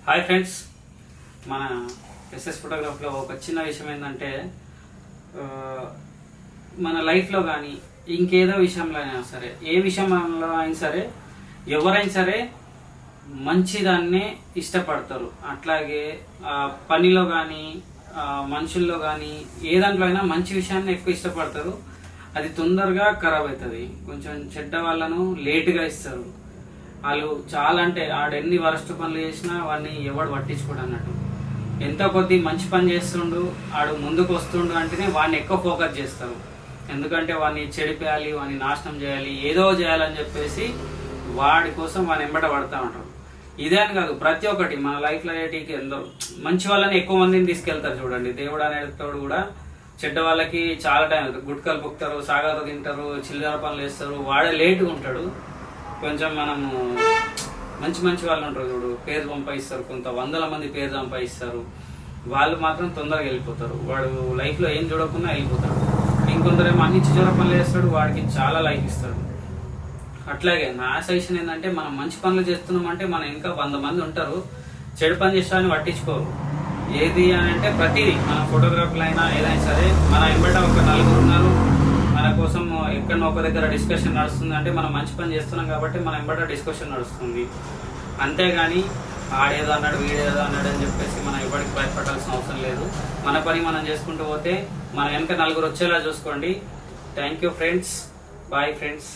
Hi friends, మన SS ఫోటోగ్రాఫ్లో ఒక చిన్న విషయం ఏంటంటే మన లైఫ్లో కానీ ఇంకేదో విషయంలో అయినా సరే, ఏ విషయంలో అయినా సరే, ఎవరైనా సరే మంచిదాన్నే ఇష్టపడతారు. అట్లాగే పనిలో కానీ మనుషుల్లో కానీ ఏ దాంట్లో అయినా మంచి విషయాన్ని ఎక్కువ ఇష్టపడతారు. అది తొందరగా ఖరాబ్ అవుతుంది. కొంచెం చెడ్డ వాళ్ళను లేటుగా ఇస్తారు. వాళ్ళు చాలా అంటే ఆడెన్ని వరస్ట్ పనులు చేసినా వాడిని ఎవడు పట్టించుకోడు అన్నట్టు. ఎంతో కొద్ది మంచి పని చేస్తుండు, ఆడు ముందుకు వస్తుండు అంటేనే వాడిని ఎక్కువ ఫోకస్ చేస్తారు. ఎందుకంటే వాడిని చెడిపేయాలి, వాడిని నాశనం చేయాలి, ఏదో చేయాలని చెప్పేసి వాడి కోసం వాడిని ఎంబట పడతా ఉంటారు. ఇదే అని కాదు, ప్రతి ఒక్కటి మన లైఫ్లో అయ్యేటికి ఎందరో మంచి వాళ్ళని ఎక్కువ మందిని తీసుకెళ్తారు. చూడండి, దేవుడు అనేటోడు కూడా చెడ్డ వాళ్ళకి చాలా టైం అవుతుంది. గుట్కలు పొక్కుతారు, సాగత తింటారు, చిల్లర పనులు వేస్తారు. వాడే లేటుగా ఉంటాడు. కొంచెం మనము మంచి మంచి వాళ్ళు ఉంటారు చూడు, పేరు సంపాదిస్తారు, కొంత వందల మంది పేరు సంపాదిస్తారు. వాళ్ళు మాత్రం తొందరగా వెళ్ళిపోతారు. వాడు లైఫ్లో ఏం చూడకుండా వెళ్ళిపోతాడు. ఇంకొందరేమో అన్ని చిల్లర పనులు వేస్తాడు, వాడికి చాలా లైఫ్ ఇస్తాడు. అట్లాగే నా సజెషన్ ఏంటంటే, మనం మంచి పనులు చేస్తున్నామంటే మన ఇంకా 100 మంది ఉంటారు చెడు పని చేస్తామని పట్టించుకోరు. ఏది అని అంటే ప్రతిదీ, మన ఫోటోగ్రాఫర్లు అయినా ఏదైనా సరే, మన ఎంబట ఒక 4 ఉన్నారు మన కోసం. ఎక్కడో ఒక దగ్గర డిస్కషన్ నడుస్తుంది అంటే మనం మంచి పని చేస్తున్నాం కాబట్టి మన ఎంబట డిస్కషన్ నడుస్తుంది. అంతేగాని ఆడేదో అన్నాడు వీడేదో అన్నాడు అని చెప్పేసి మనం ఎవరికి భయపడాల్సిన అవసరం లేదు. మన పని మనం చేసుకుంటూ పోతే మన వెనక 4 వచ్చేలా చూసుకోండి. Thank you friends, bye friends.